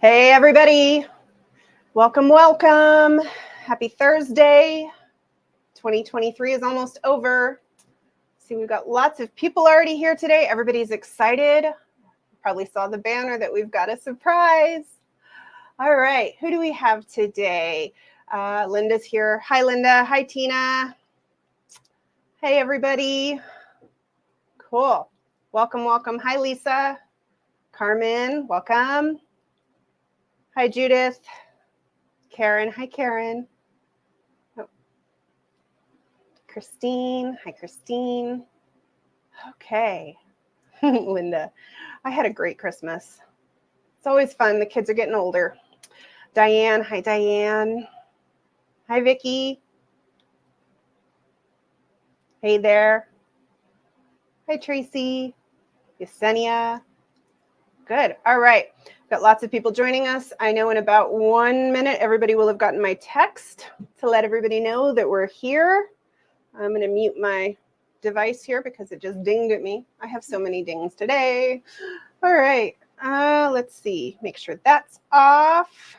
Hey, everybody. Welcome, welcome. Happy Thursday. 2023 is almost over. See, we've got lots of people already here today. Everybody's excited. Probably saw the banner that we've got a surprise. All right, who do we have today? Linda's here. Hi, Linda. Hi, Tina. Hey, everybody. Cool. Welcome, welcome. Hi, Lisa. Carmen, welcome. Hi, Judith. Karen. Hi, Karen. Oh. Christine. Hi, Christine. Okay. Linda, I had a great Christmas. It's always fun. The kids are getting older. Diane. Hi, Diane. Hi, Vicki. Hey there. Hi, Tracy. Yesenia. Good. All right. Got lots of people joining us. I know in about 1 minute, everybody will have gotten my text to let everybody know that we're here. I'm going to mute my device here because it just dinged at me. I have so many dings today. All right. Let's see. Make sure that's off.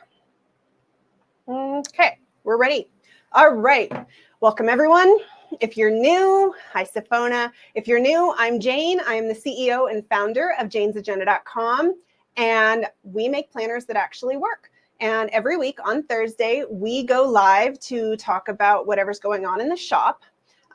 Okay. We're ready. All right. Welcome, everyone. If you're new, hi, Sifona. If you're new, I'm Jane. I am the CEO and founder of janesagenda.com, and we make planners that actually work. And every week on Thursday, we go live to talk about whatever's going on in the shop.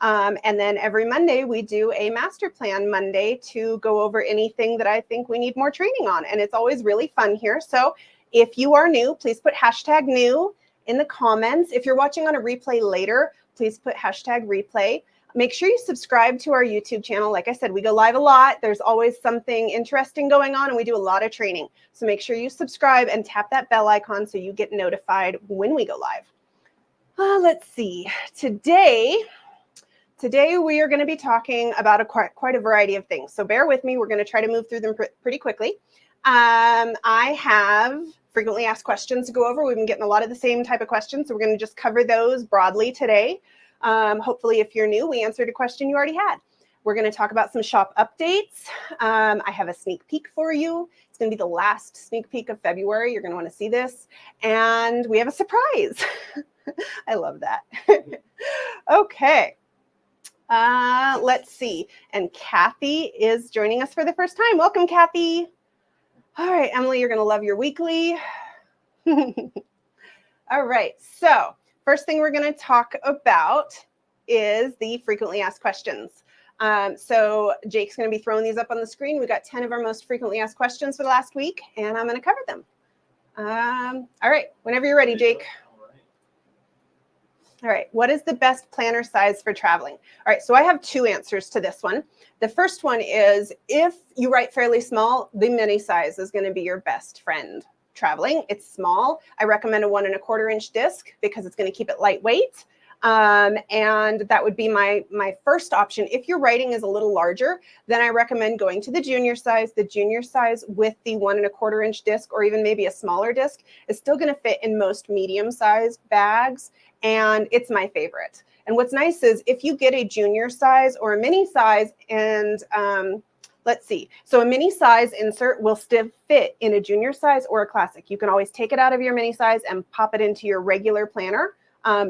And then every Monday, we do a master plan Monday to go over anything that I think we need more training on. And it's always really fun here. So if you are new, please put hashtag new in the comments. If you're watching on a replay later, please put hashtag replay. Make sure you subscribe to our YouTube channel. Like I said, we go live a lot. There's always something interesting going on, and we do a lot of training. So make sure you subscribe and tap that bell icon so you get notified when we go live. Let's see. Today we are going to be talking about quite a variety of things. So bear with me. We're going to try to move through them pretty quickly. I have frequently asked questions to go over. We've been getting a lot of the same type of questions, so we're going to just cover those broadly today. Hopefully, if you're new, we answered a question you already had. We're going to talk about some shop updates. I have a sneak peek for you. It's going to be the last sneak peek of February. You're going to want to see this. And we have a surprise. I love that. Okay. Let's see. And Kathy is joining us for the first time. Welcome, Kathy. All right, Emily, you're going to love your weekly. All right, so first thing we're going to talk about is the frequently asked questions. So Jake's going to be throwing these up on the screen. We got 10 of our most frequently asked questions for the last week, and I'm going to cover them. All right, whenever you're ready, Jake. All right, what is the best planner size for traveling? All right, so I have two answers to this one. The first one is if you write fairly small, the mini size is going to be your best friend traveling. It's small. I recommend a 1 1/4 inch disc because it's going to keep it lightweight. And that would be my first option. If your writing is a little larger, then I recommend going to the junior size. The junior size with the 1 1/4 inch disc, or even maybe a smaller disc, is still going to fit in most medium-sized bags, and it's my favorite. And what's nice is if you get a junior size or a mini size, and let's see, so a mini size insert will still fit in a junior size or a classic. You can always take it out of your mini size and pop it into your regular planner.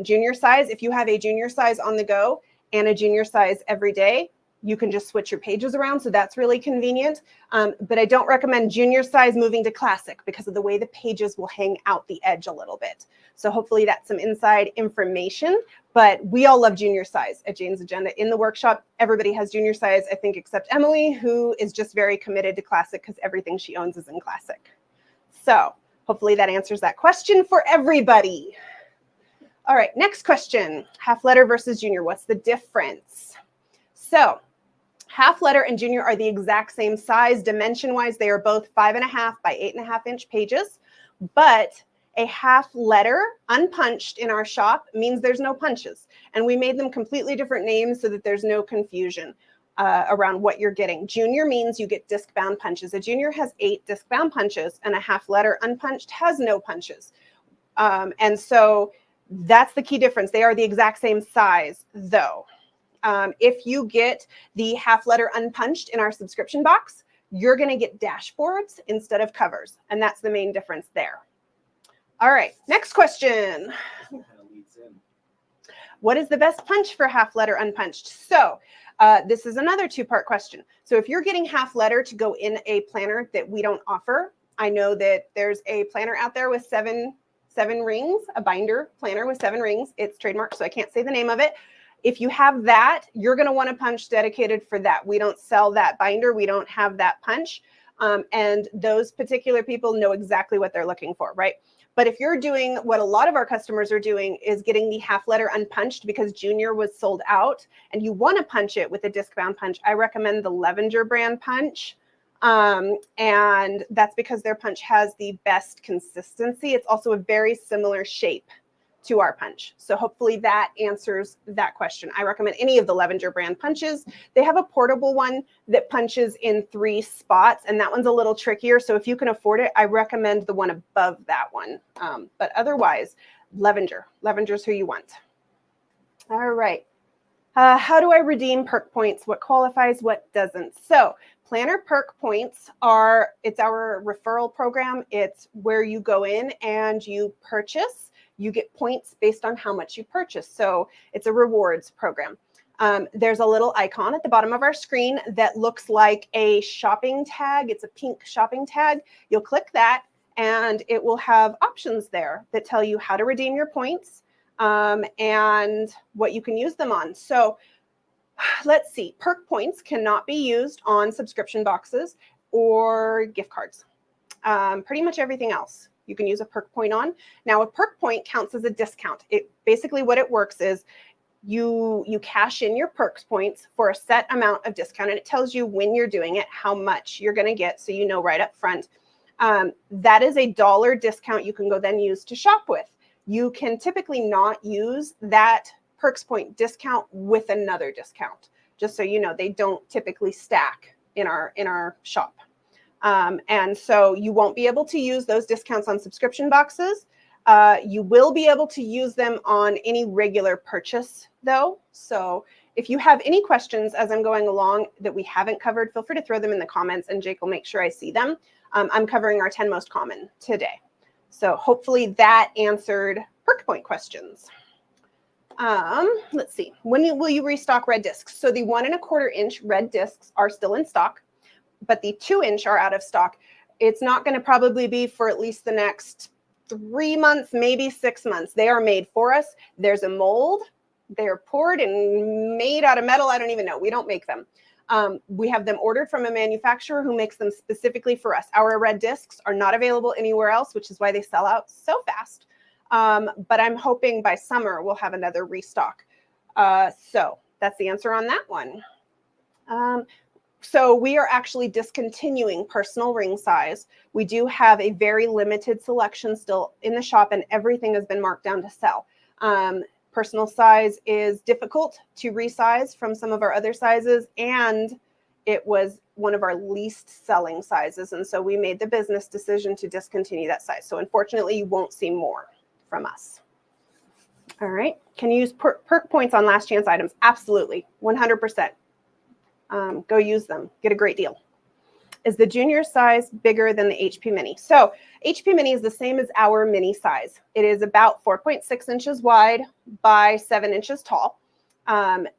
Junior size, if you have a junior size on the go and a junior size every day, you can just switch your pages around. So that's really convenient. But I don't recommend junior size moving to classic because of the way the pages will hang out the edge a little bit. So hopefully that's some inside information. But we all love junior size at Jane's Agenda. In the workshop, everybody has junior size, I think, except Emily, who is just very committed to classic because everything she owns is in classic. So hopefully that answers that question for everybody. All right, next question. Half letter versus junior. What's the difference? So half letter and junior are the exact same size. Dimension-wise, they are both 5.5 by 8.5 inch pages. But a half letter unpunched in our shop means there's no punches. And we made them completely different names so that there's no confusion around what you're getting. Junior means you get disc-bound punches. A junior has 8 disc-bound punches, and a half letter unpunched has no punches. And so that's the key difference. They are the exact same size, though. If you get the half letter unpunched in our subscription box, you're going to get dashboards instead of covers. And that's the main difference there. All right, next question. What is the best punch for half letter unpunched? So this is another two-part question. So if you're getting half letter to go in a planner that we don't offer, I know that there's a planner out there with seven rings, a binder planner with 7 rings. It's trademarked, so I can't say the name of it. If you have that, you're going to want a punch dedicated for that. We don't sell that binder. We don't have that punch. And those particular people know exactly what they're looking for, right? But if you're doing what a lot of our customers are doing is getting the half letter unpunched because Junior was sold out and you want to punch it with a disc bound punch, I recommend the Levenger brand punch. And that's because their punch has the best consistency. It's also a very similar shape to our punch. So hopefully that answers that question. I recommend any of the Levenger brand punches. They have a portable one that punches in 3 spots, and that one's a little trickier. So if you can afford it, I recommend the one above that one. But otherwise, Levenger. Levenger's who you want. All right. How do I redeem perk points? What qualifies, what doesn't? So planner perk points it's our referral program. It's where you go in and you purchase. You get points based on how much you purchase. So it's a rewards program. There's a little icon at the bottom of our screen that looks like a shopping tag. It's a pink shopping tag. You'll click that and it will have options there that tell you how to redeem your points and what you can use them on. So let's see, perk points cannot be used on subscription boxes or gift cards. Pretty much everything else you can use a perk point on. Now, a perk point counts as a discount. Basically what it works is you cash in your perks points for a set amount of discount, and it tells you when you're doing it, how much you're going to get, so you know right up front. That is a $1 discount you can go then use to shop with. You can typically not use that perks point discount with another discount, just so you know. They don't typically stack in our shop. And so you won't be able to use those discounts on subscription boxes. You will be able to use them on any regular purchase though. So if you have any questions as I'm going along that we haven't covered, feel free to throw them in the comments and Jake will make sure I see them. I'm covering our 10 most common today. So hopefully that answered perk point questions. Let's see, when will you restock red discs? So the 1 1/4 inch red discs are still in stock, but the 2 inch are out of stock. It's not going to probably be for at least the next 3 months, maybe 6 months. They are made for us. There's a mold. They're poured and made out of metal. I don't even know. We don't make them. We have them ordered from a manufacturer who makes them specifically for us. Our red discs are not available anywhere else, which is why they sell out so fast. But I'm hoping by summer we'll have another restock. So that's the answer on that one. So we are actually discontinuing personal ring size. We do have a very limited selection still in the shop, and everything has been marked down to sell. Personal size is difficult to resize from some of our other sizes, and it was one of our least selling sizes. And so we made the business decision to discontinue that size. So unfortunately, you won't see more from us. All right. Can you use perk points on last chance items? Absolutely. 100%. Go use them. Get a great deal. Is the junior size bigger than the HP Mini? So HP Mini is the same as our mini size. It is about 4.6 inches wide by 7 inches tall.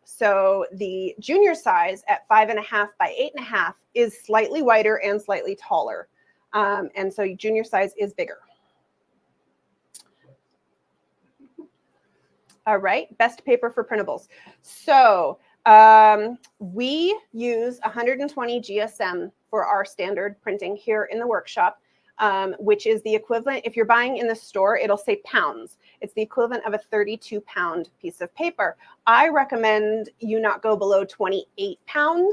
So the junior size at 5.5 by 8.5 is slightly wider and slightly taller. And so junior size is bigger. All right, best paper for printables. So we use 120 GSM for our standard printing here in the workshop, which is the equivalent. If you're buying in the store, it'll say pounds. It's the equivalent of a 32-pound piece of paper. I recommend you not go below 28 pound.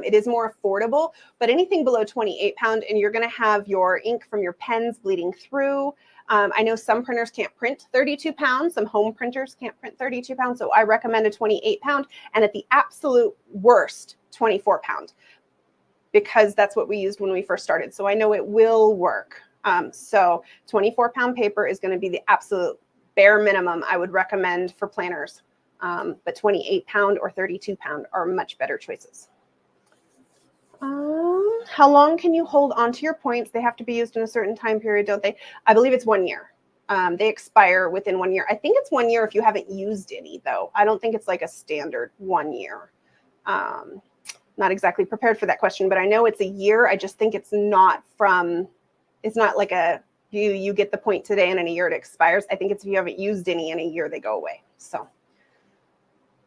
It is more affordable, but anything below 28 pound, and you're going to have your ink from your pens bleeding through. I know some printers can't print 32 pounds. Some home printers can't print 32 pounds. So I recommend a 28 pound, and at the absolute worst, 24 pound, because that's what we used when we first started. So I know it will work. So 24-pound paper is going to be the absolute bare minimum I would recommend for planners. But 28 pound or 32 pound are much better choices. How long can you hold onto your points? They have to be used in a certain time period, don't they? I believe it's 1 year. They expire within 1 year. I think it's 1 year if you haven't used any, though. I don't think it's like a standard 1 year. Not exactly prepared for that question, but I know it's a year. I just think it's not like a, you get the point today and in a year it expires. I think it's if you haven't used any in a year, they go away. So,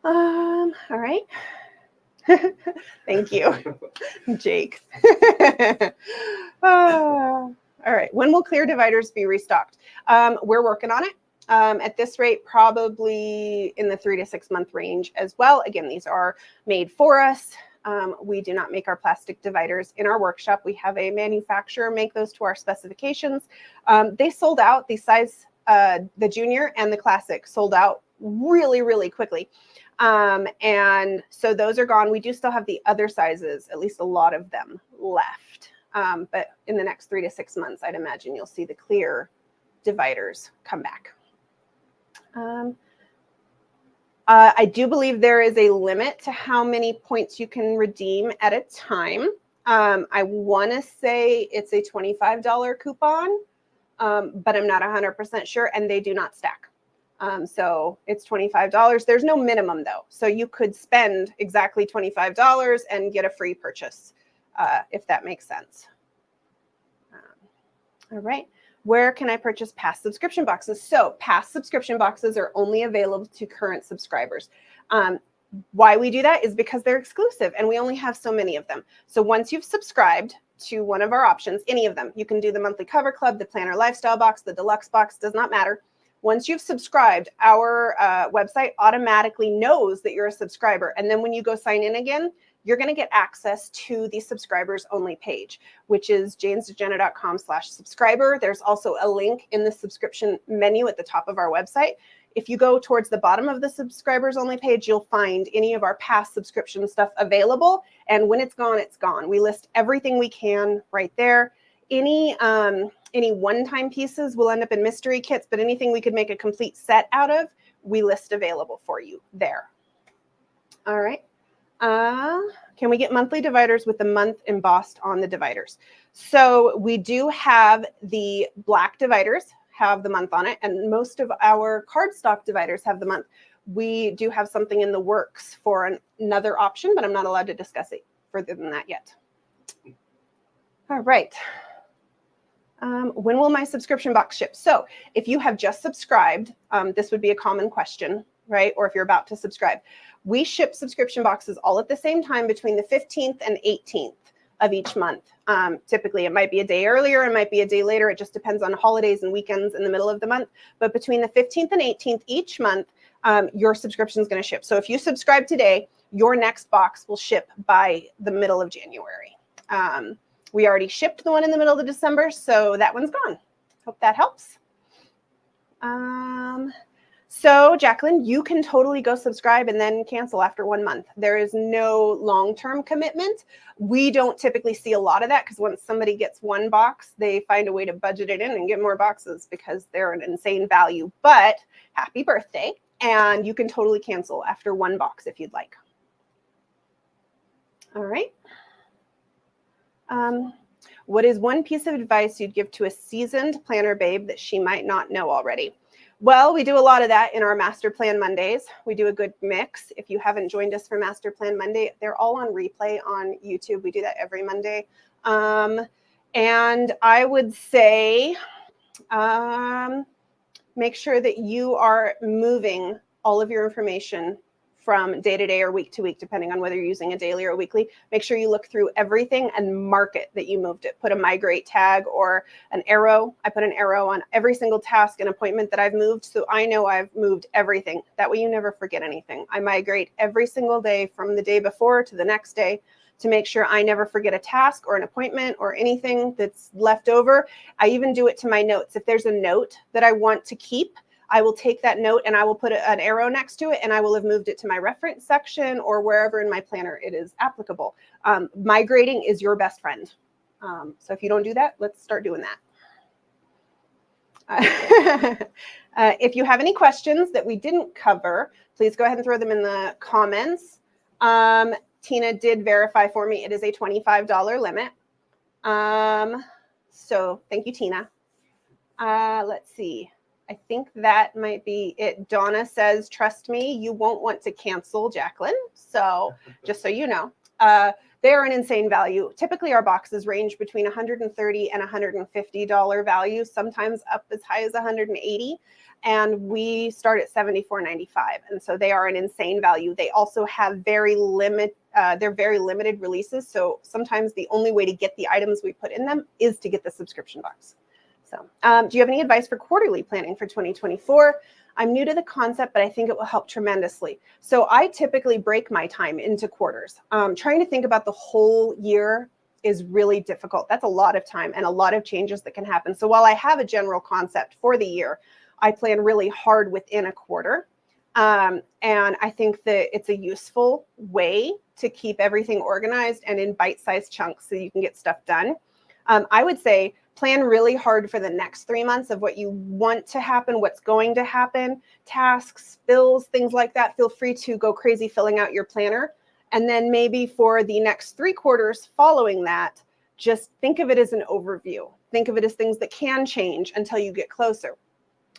all right. Thank you, Jake. All right. When will clear dividers be restocked? We're working on it. At this rate, probably in the 3 to 6 month range as well. Again, these are made for us. We do not make our plastic dividers in our workshop. We have a manufacturer make those to our specifications. They sold out. The size, the junior and the classic sold out really, really quickly. And so those are gone. We do still have the other sizes, at least a lot of them left. But in the next 3 to 6 months, I'd imagine you'll see the clear dividers come back. I do believe there is a limit to how many points you can redeem at a time. I want to say it's a $25 coupon, but I'm not 100% sure, and they do not stack. So it's $25. There's no minimum, though. So you could spend exactly $25 and get a free purchase, if that makes sense. All right. Where can I purchase past subscription boxes? So past subscription boxes are only available to current subscribers. Why we do that is because they're exclusive and we only have so many of them. So once you've subscribed to one of our options, any of them, you can do the monthly cover club, the planner lifestyle box, the deluxe box, does not matter. Once you've subscribed, our website automatically knows that you're a subscriber. And then when you go sign in again, you're going to get access to the subscribers only page, which is janesdejenna.com/subscriber. There's also a link in the subscription menu at the top of our website. If you go towards the bottom of the subscribers only page, you'll find any of our past subscription stuff available. And when it's gone, it's gone. We list everything we can right there. Any one-time pieces will end up in mystery kits, but anything we could make a complete set out of, we list available for you there. All right. Can we get monthly dividers with the month embossed on the dividers? So we do have the black dividers have the month on it, and most of our cardstock dividers have the month. We do have something in the works for another option, but I'm not allowed to discuss it further than that yet. All right. When will my subscription box ship? So if you have just subscribed, this would be a common question, right? Or if you're about to subscribe. We ship subscription boxes all at the same time between the 15th and 18th of each month. Typically, it might be a day earlier, it might be a day later. It just depends on holidays and weekends in the middle of the month. But between the 15th and 18th each month, your subscription is going to ship. So if you subscribe today, your next box will ship by the middle of January. We already shipped the one in the middle of December, so that one's gone. Hope that helps. So Jacqueline, you can totally go subscribe and then cancel after 1 month. There is no long-term commitment. We don't typically see a lot of that because once somebody gets one box, they find a way to budget it in and get more boxes because they're an insane value. But happy birthday. And you can totally cancel after 1 box if you'd like. All right. What is one piece of advice you'd give to a seasoned planner babe that she might not know already? Well, we do a lot of that in our Master Plan Mondays. We do a good mix. If you haven't joined us for Master Plan Monday, they're all on replay on YouTube. We do that every Monday. And I would say make sure that you are moving all of your information from day to day or week to week, depending on whether you're using a daily or a weekly. Make sure you look through everything and mark it that you moved it. Put a migrate tag or an arrow. I put an arrow on every single task and appointment that I've moved, so I know I've moved everything. That way you never forget anything. I migrate every single day from the day before to the next day to make sure I never forget a task or an appointment or anything that's left over. I even do it to my notes. If there's a note that I want to keep, I will take that note and I will put an arrow next to it and I will have moved it to my reference section or wherever in my planner it is applicable. Migrating is your best friend. So if you don't do that, let's start doing that. If you have any questions that we didn't cover, please go ahead and throw them in the comments. Tina did verify for me it is a $25 limit. So thank you, Tina. Let's see. I think that might be it. Donna says, trust me, you won't want to cancel, Jacqueline. So just so you know, they are an insane value. Typically, our boxes range between $130 and $150 value, sometimes up as high as $180. And we start at $74.95. And so they are an insane value. They also have they're very limited releases. So sometimes the only way to get the items we put in them is to get the subscription box. So do you have any advice for quarterly planning for 2024? I'm new to the concept, but I think it will help tremendously. So I typically break my time into quarters. Trying to think about the whole year is really difficult. That's a lot of time and a lot of changes that can happen. So while I have a general concept for the year, I plan really hard within a quarter. And I think that it's a useful way to keep everything organized and in bite-sized chunks so you can get stuff done. I would say plan really hard for the next 3 months of what you want to happen, what's going to happen, tasks, bills, things like that. Feel free to go crazy filling out your planner. And then maybe for the next 3 quarters following that, just think of it as an overview. Think of it as things that can change until you get closer.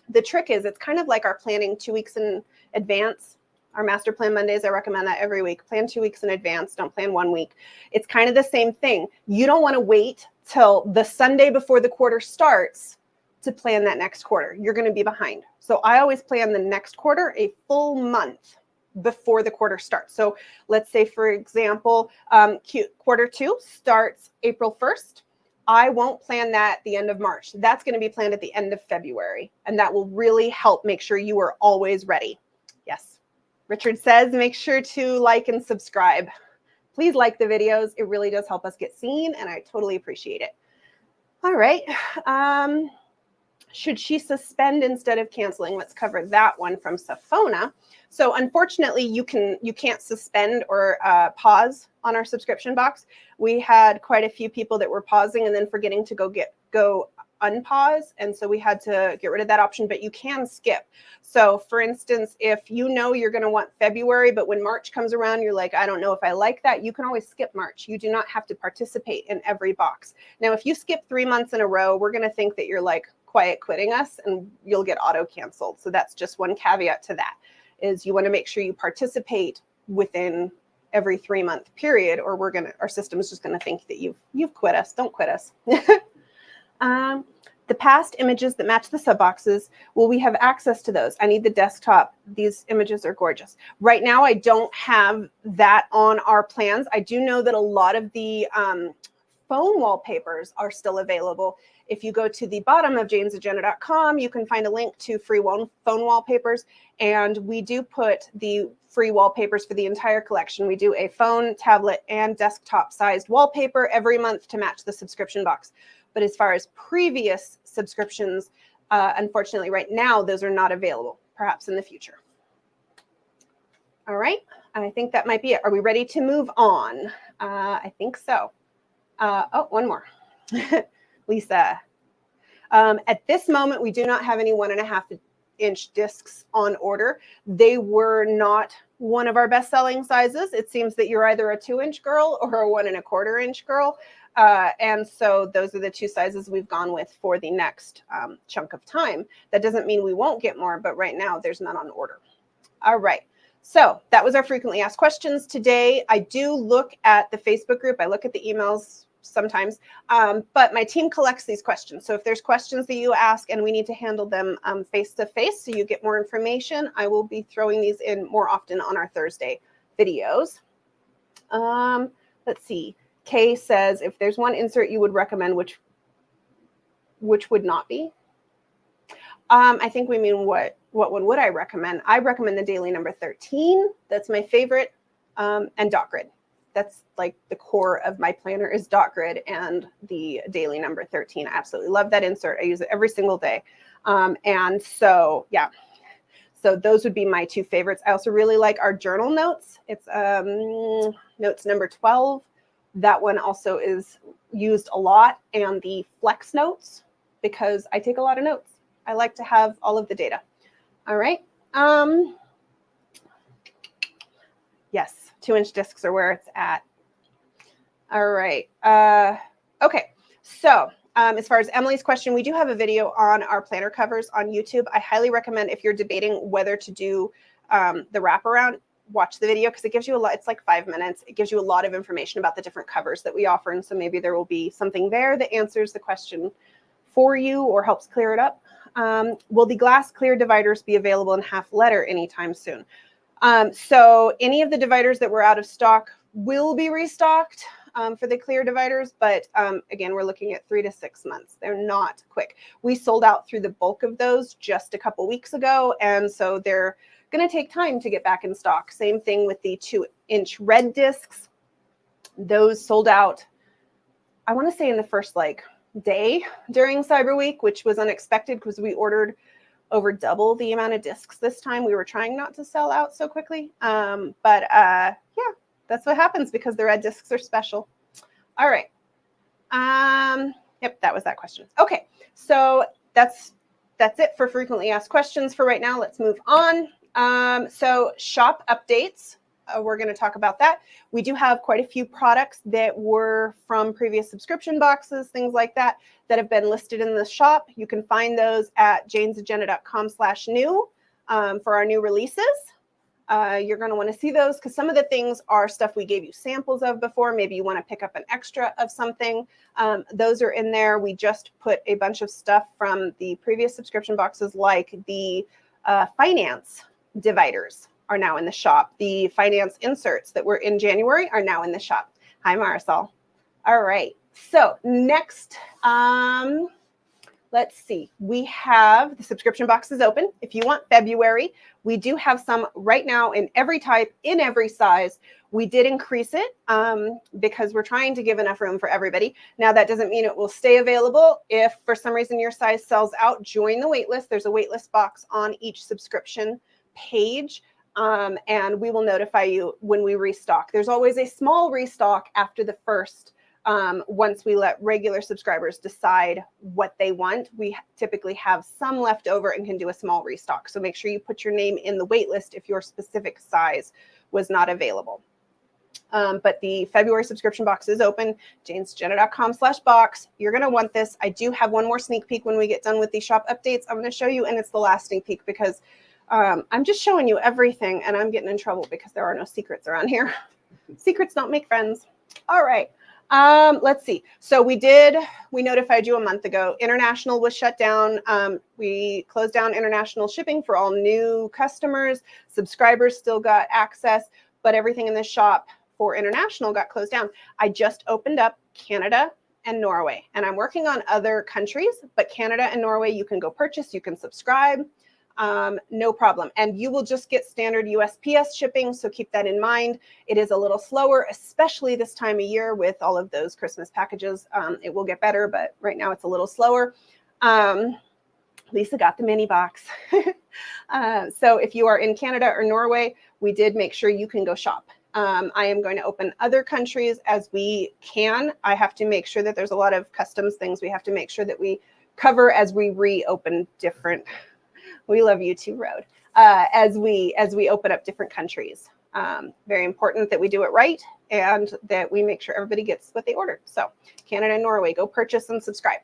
The trick is it's kind of like our planning 2 weeks in advance. Our master plan Mondays, I recommend that every week. Plan 2 weeks in advance. Don't plan 1 week. It's kind of the same thing. You don't want to wait till the Sunday before the quarter starts to plan that next quarter. You're going to be behind. So I always plan the next quarter a full month before the quarter starts. So let's say, for example, quarter 2 starts April 1st. I won't plan that at the end of March. That's going to be planned at the end of February. And that will really help make sure you are always ready. Yes. Richard says, make sure to like and subscribe. Please like the videos. It really does help us get seen, and I totally appreciate it. All right. Should she suspend instead of canceling? Let's cover that one from Safona. So unfortunately, you can't suspend or pause on our subscription box. We had quite a few people that were pausing and then forgetting to go unpause, and so we had to get rid of that option, but you can skip. So for instance, if you know you're going to want February, but when March comes around, you're like, I don't know if I like that, you can always skip March. You do not have to participate in every box. Now, if you skip 3 months in a row, we're going to think that you're like quiet quitting us and you'll get auto canceled. So that's just one caveat to that, is you want to make sure you participate within every 3 month period, or our system is just going to think that you've quit us. Don't quit us. The past images that match the sub boxes, will we have access to those? I need the desktop. These images are gorgeous. Right now, I don't have that on our plans. I do know that a lot of the phone wallpapers are still available. If you go to the bottom of janesagenda.com, you can find a link to free phone wallpapers. And we do put the free wallpapers for the entire collection. We do a phone, tablet, and desktop sized wallpaper every month to match the subscription box. But as far as previous subscriptions, unfortunately, right now, those are not available, perhaps in the future. All right, I think that might be it. Are we ready to move on? I think so. Oh, one more. Lisa. At this moment, we do not have any 1.5-inch discs on order. They were not one of our best-selling sizes. It seems that you're either a 2-inch girl or a 1.25-inch girl. And so those are the 2 sizes we've gone with for the next chunk of time. That doesn't mean we won't get more, but right now there's none on order. All right. So that was our frequently asked questions today. I do look at the Facebook group. I look at the emails sometimes, but my team collects these questions. So if there's questions that you ask and we need to handle them face-to-face so you get more information, I will be throwing these in more often on our Thursday videos. Let's see. Kay says, if there's one insert you would recommend, which would not be? I think we mean what one would I recommend? I recommend the daily number 13. That's my favorite, and dot grid. That's like the core of my planner is dot grid and the daily number 13. I absolutely love that insert. I use it every single day. And so, yeah. So those would be my 2 favorites. I also really like our journal notes. It's notes number 12. That one also is used a lot, and the Flex Notes, because I take a lot of notes. I like to have all of the data. All right. Yes, 2-inch discs are where it's at. All right. Okay. So as far as Emily's question, we do have a video on our planner covers on YouTube. I highly recommend if you're debating whether to do the wraparound, watch the video because it gives you a lot. It's like 5 minutes. It gives you a lot of information about the different covers that we offer. And so maybe there will be something there that answers the question for you or helps clear it up. Will the glass clear dividers be available in half letter anytime soon? So any of the dividers that were out of stock will be restocked for the clear dividers. But again, we're looking at 3 to 6 months. They're not quick. We sold out through the bulk of those just a couple weeks ago. And so they're going to take time to get back in stock. Same thing with the 2-inch red discs. Those sold out, I want to say in the first day during Cyber Week, which was unexpected because we ordered over double the amount of discs this time. We were trying not to sell out so quickly. But yeah, that's what happens because the red discs are special. All right. Yep, that was that question. Okay, so that's it for frequently asked questions for right now. Let's move on. So shop updates. We're going to talk about that. We do have quite a few products that were from previous subscription boxes, things like that, that have been listed in the shop. You can find those at janesagenda.com/new for our new releases. You're going to want to see those because some of the things are stuff we gave you samples of before. Maybe you want to pick up an extra of something. Those are in there. We just put a bunch of stuff from the previous subscription boxes, like the finance dividers are now in the shop. The finance inserts that were in January are now in the shop. Hi, Marisol. All right. So next, let's see. We have the subscription boxes open. If you want February, we do have some right now in every type, in every size. We did increase it because we're trying to give enough room for everybody. Now, that doesn't mean it will stay available. If for some reason your size sells out, join the waitlist. There's a waitlist box on each subscription page. And we will notify you when we restock. There's always a small restock after the first. Once we let regular subscribers decide what they want, we typically have some left over and can do a small restock. So make sure you put your name in the wait list if your specific size was not available. But the February subscription box is open, janesagenda.com/box. You're going to want this. I do have one more sneak peek when we get done with the shop updates. I'm going to show you, and it's the last sneak peek because I'm just showing you everything, and I'm getting in trouble because there are no secrets around here. Secrets don't make friends. All right. Let's see. So we notified you a month ago. International was shut down. We closed down international shipping for all new customers. Subscribers still got access, but everything in the shop for international got closed down. I just opened up Canada and Norway, and I'm working on other countries, but Canada and Norway, you can go purchase, you can subscribe. No problem. And you will just get standard USPS shipping. So keep that in mind. It is a little slower, especially this time of year with all of those Christmas packages. It will get better, but right now it's a little slower. Lisa got the mini box. So if you are in Canada or Norway, we did make sure you can go shop. I am going to open other countries as we can. I have to make sure that there's a lot of customs things we have to make sure that we cover as we reopen different. We love you too, Road. As we open up different countries. Very important that we do it right and that we make sure everybody gets what they ordered. So Canada and Norway, go purchase and subscribe.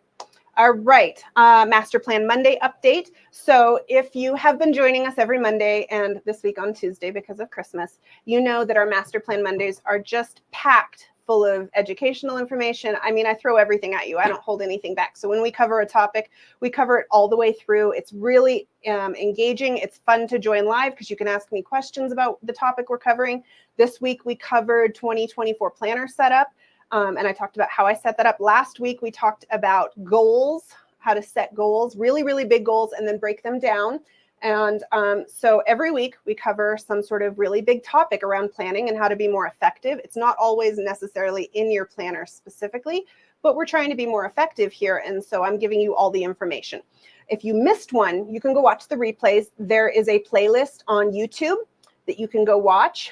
All right, Master Plan Monday update. So if you have been joining us every Monday and this week on Tuesday because of Christmas, you know that our Master Plan Mondays are just packed full of educational information. I mean, I throw everything at you. I don't hold anything back. So when we cover a topic, we cover it all the way through. It's really engaging. It's fun to join live because you can ask me questions about the topic we're covering. This week, we covered 2024 planner setup. And I talked about how I set that up. Last week, we talked about goals, how to set goals, really, really big goals, and then break them down. And so every week we cover some sort of really big topic around planning and how to be more effective. It's not always necessarily in your planner specifically, but we're trying to be more effective here. And so I'm giving you all the information. If you missed one, you can go watch the replays. There is a playlist on YouTube that you can go watch.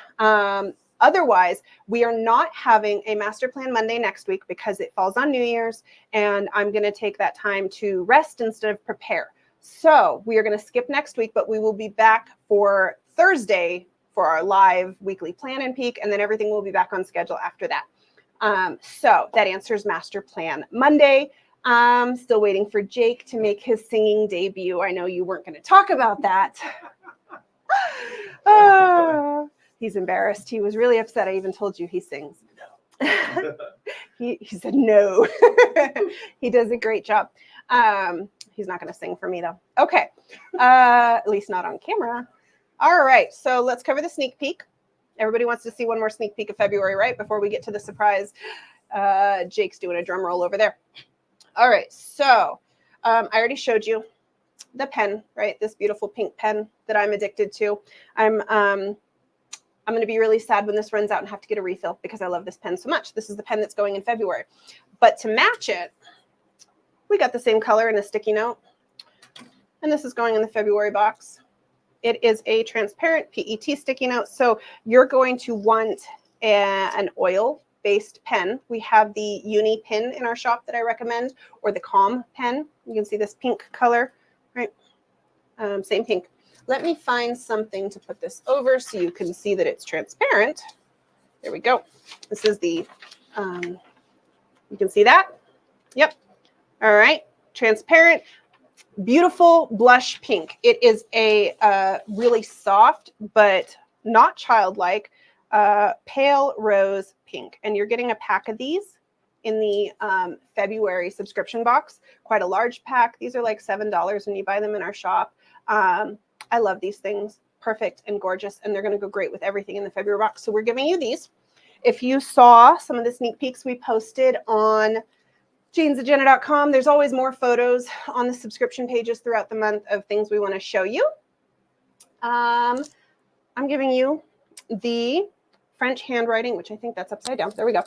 Otherwise, we are not having a Master Plan Monday next week because it falls on New Year's, and I'm going to take that time to rest instead of prepare. So we are going to skip next week, but we will be back for Thursday for our live weekly plan and peak, and then everything will be back on schedule after that. So that answers master plan Monday. Still waiting for Jake to make his singing debut. I know you weren't going to talk about that. He's embarrassed. He was really upset. I even told you he sings. He said no. He does a great job. He's not going to sing for me though. Okay. At least not on camera. All right. So let's cover the sneak peek. Everybody wants to see one more sneak peek of February, right? Before we get to the surprise. Jake's doing a drum roll over there. All right. So I already showed you the pen, right? This beautiful pink pen that I'm addicted to. I'm going to be really sad when this runs out and have to get a refill because I love this pen so much. This is the pen that's going in February. But to match it, we got the same color in a sticky note. And this is going in the February box. It is a transparent PET sticky note. So you're going to want an oil-based pen. We have the Uni pen in our shop that I recommend, or the Calm pen. You can see this pink color, right? Same pink. Let me find something to put this over so you can see that it's transparent. There we go. This is the, you can see that? Yep. All right. Transparent, beautiful blush pink. It is a really soft, but not childlike, pale rose pink. And you're getting a pack of these in the February subscription box. Quite a large pack. These are like $7 when you buy them in our shop. I love these things. Perfect and gorgeous. And they're going to go great with everything in the February box. So we're giving you these. If you saw some of the sneak peeks we posted on janesandjenna.com, there's always more photos on the subscription pages throughout the month of things we want to show you. I'm giving you the French handwriting, which I think that's upside down. There we go.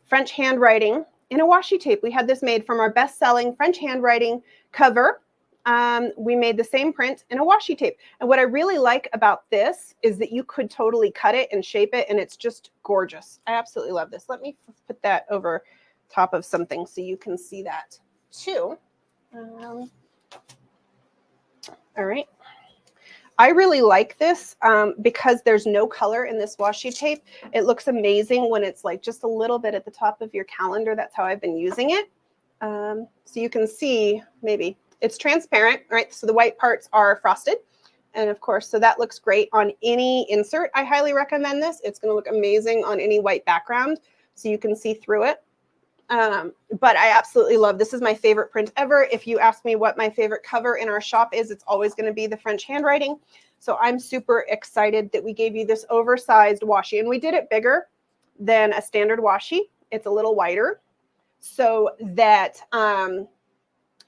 French handwriting in a washi tape. We had this made from our best-selling French handwriting cover. We made the same print in a washi tape. And what I really like about this is that you could totally cut it and shape it, and it's just gorgeous. I absolutely love this. Let me put that over top of something so you can see that too. All right. I really like this because there's no color in this washi tape. It looks amazing when it's like just a little bit at the top of your calendar. That's how I've been using it. So you can see maybe it's transparent, right? So the white parts are frosted. And of course, so that looks great on any insert. I highly recommend this. It's going to look amazing on any white background so you can see through it. But I absolutely love, this is my favorite print ever. If you ask me what my favorite cover in our shop is, it's always going to be the French handwriting. So I'm super excited that we gave you this oversized washi, and we did it bigger than a standard washi. It's a little wider so that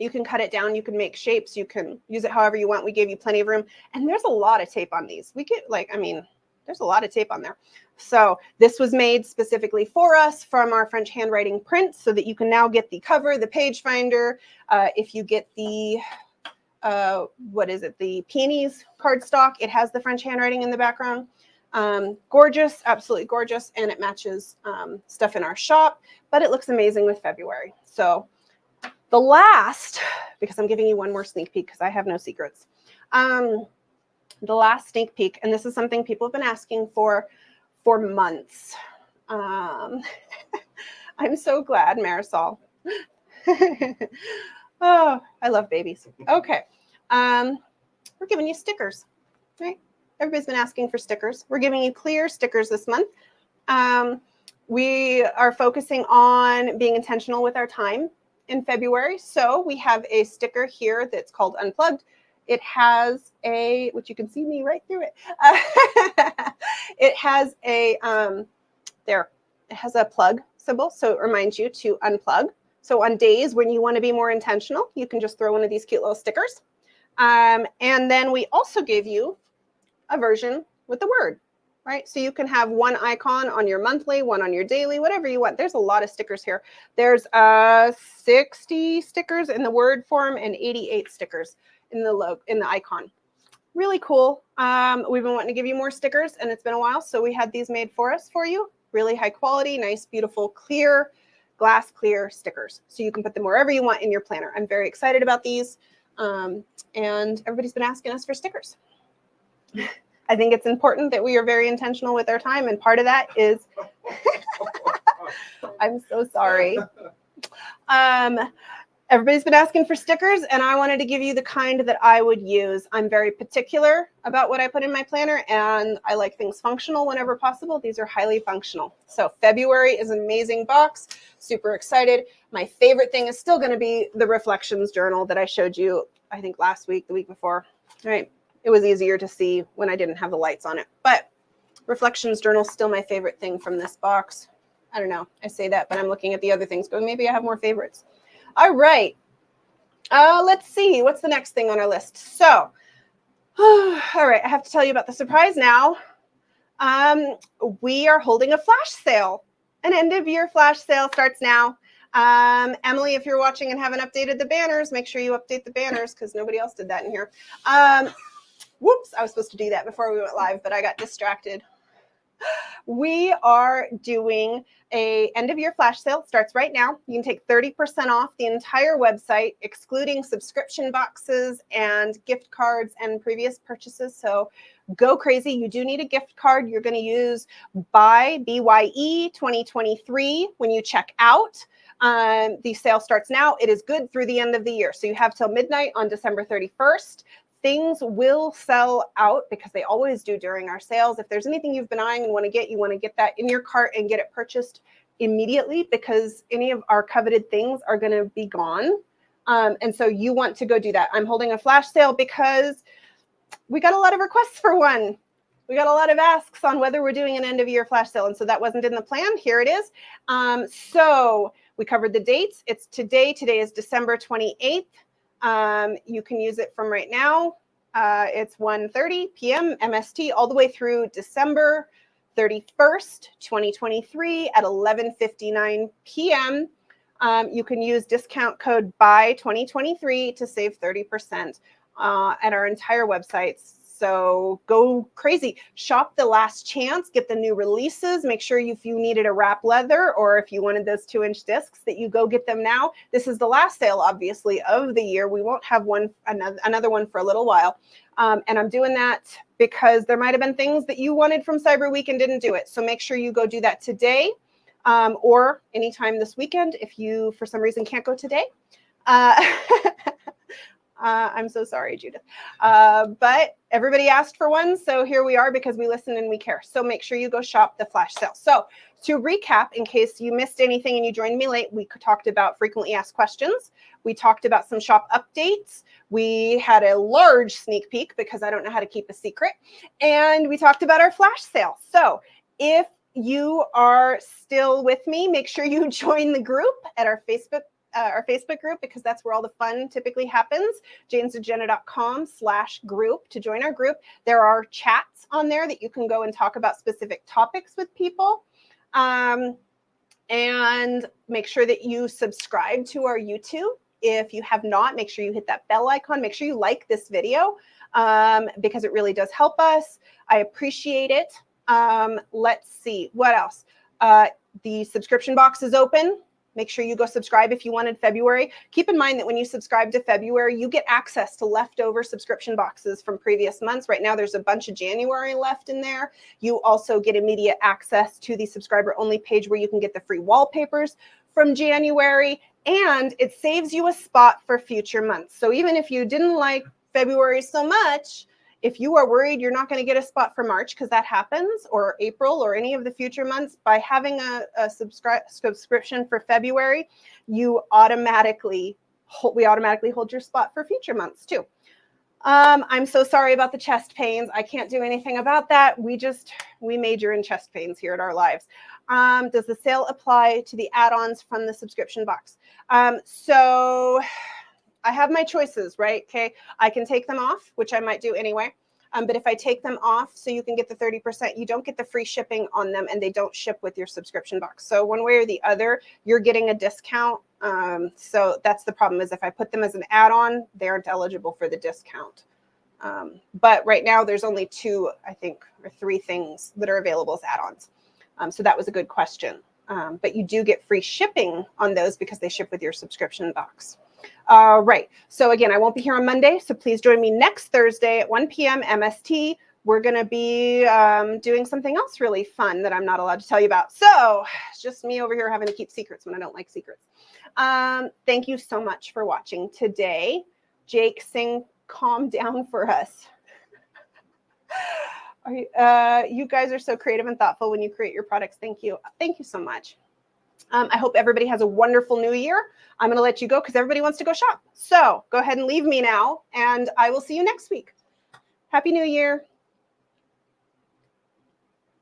you can cut it down. You can make shapes. You can use it however you want. We gave you plenty of room, and there's a lot of tape on these. We get like, I mean, there's a lot of tape on there. So this was made specifically for us from our French handwriting print so that you can now get the cover, the page finder. If you get the, what is it? The Peonies cardstock, it has the French handwriting in the background. Gorgeous, absolutely gorgeous. And it matches stuff in our shop, but it looks amazing with February. So the last, because I'm giving you one more sneak peek because I have no secrets. The last sneak peek, and this is something people have been asking for months. I'm so glad, Marisol. Oh, I love babies. Okay. We're giving you stickers, right? Everybody's been asking for stickers. We're giving you clear stickers this month. We are focusing on being intentional with our time in February. So we have a sticker here that's called Unplugged. It has a, which you can see me right through it. It has a, there, it has a plug symbol. So it reminds you to unplug. So on days when you want to be more intentional, you can just throw one of these cute little stickers. And then we also gave you a version with the word, right? So you can have one icon on your monthly, one on your daily, whatever you want. There's a lot of stickers here. There's 60 stickers in the word form and 88 stickers in the logo, in the icon. Really cool. We've been wanting to give you more stickers, and it's been a while, so we had these made for us for you. Really high quality, nice, beautiful, clear, glass clear stickers. So you can put them wherever you want in your planner. I'm very excited about these, and everybody's been asking us for stickers. I think it's important that we are very intentional with our time, and part of that is I'm so sorry. Everybody's been asking for stickers, and I wanted to give you the kind that I would use. I'm very particular about what I put in my planner, and I like things functional whenever possible. These are highly functional. So February is an amazing box. Super excited. My favorite thing is still going to be the Reflections journal that I showed you, I think last week, the week before. All right. It was easier to see when I didn't have the lights on it. But Reflections journal is still my favorite thing from this box. I don't know. I say that, but I'm looking at the other things going, maybe I have more favorites. All right. Let's see. What's the next thing on our list? So, all right. I have to tell you about the surprise now. We are holding a flash sale. An end of year flash sale starts now. Emily, if you're watching and haven't updated the banners, make sure you update the banners because nobody else did that in here. Whoops. I was supposed to do that before we went live, but I got distracted. We are doing a end of year flash sale. It starts right now. You can take 30% off the entire website, excluding subscription boxes and gift cards and previous purchases. So go crazy. You do need a gift card. You're going to use BYE 2023 when you check out. The sale starts now. It is good through the end of the year. So you have till midnight on December 31st. Things will sell out because they always do during our sales. If there's anything you've been eyeing and want to get that in your cart and get it purchased immediately because any of our coveted things are going to be gone. And so you want to go do that. I'm holding a flash sale because we got a lot of requests for one. We got a lot of asks on whether we're doing an end of year flash sale. And so that wasn't in the plan. Here it is. So we covered the dates. It's today. Today is December 28th. You can use it from right now. It's 1:30 p.m. MST all the way through December 31st, 2023 at 11:59 p.m. You can use discount code BY2023 to save 30% at our entire websites. So go crazy. Shop the last chance. Get the new releases. Make sure if you needed a wrap leather or if you wanted those 2-inch discs that you go get them now. This is the last sale, obviously, of the year. We won't have another one for a little while. And I'm doing that because there might have been things that you wanted from Cyber Week and didn't do it. So make sure you go do that today or anytime this weekend if you, for some reason, can't go today. I'm so sorry, Judith. But everybody asked for one, so here we are because we listen and we care. So make sure you go shop the flash sale. So to recap, in case you missed anything and you joined me late, we talked about frequently asked questions. We talked about some shop updates. We had a large sneak peek because I don't know how to keep a secret. And we talked about our flash sale. So if you are still with me, make sure you join the group at our Facebook group because that's where all the fun typically happens. janesandjenna.com/group to join our group. There are chats on there that you can go and talk about specific topics with people. And make sure that you subscribe to our YouTube. If you have not, make sure you hit that bell icon. Make sure you like this video because it really does help us. I appreciate it. Let's see, what else? The subscription box is open. Make sure you go subscribe if you wanted February. Keep in mind that when you subscribe to February, you get access to leftover subscription boxes from previous months. Right now, there's a bunch of January left in there. You also get immediate access to the subscriber only page where you can get the free wallpapers from January, and it saves you a spot for future months. So even if you didn't like February so much, if you are worried you're not going to get a spot for March, because that happens, or April, or any of the future months, by having a subscription for February, we automatically hold your spot for future months too. I'm so sorry about the chest pains. I can't do anything about that. We major in chest pains here at Our Lives. Does the sale apply to the add-ons from the subscription box? So I have my choices, right? Okay, I can take them off, which I might do anyway. But if I take them off so you can get the 30%, you don't get the free shipping on them and they don't ship with your subscription box. So one way or the other, you're getting a discount. So that's the problem, is if I put them as an add-on, they aren't eligible for the discount. But right now there's only 2, I think, or 3 things that are available as add-ons. So that was a good question. But you do get free shipping on those because they ship with your subscription box. Right. So again, I won't be here on Monday, so please join me next Thursday at 1 p.m. MST we're going to be doing something else really fun that I'm not allowed to tell you about. So it's just me over here having to keep secrets when I don't like secrets. Thank you so much for watching today. Jake, sing Calm Down for us. You guys are so creative and thoughtful when you create your products. Thank you. Thank you so much. I hope everybody has a wonderful new year. I'm going to let you go because everybody wants to go shop. So go ahead and leave me now, and I will see you next week. Happy New Year.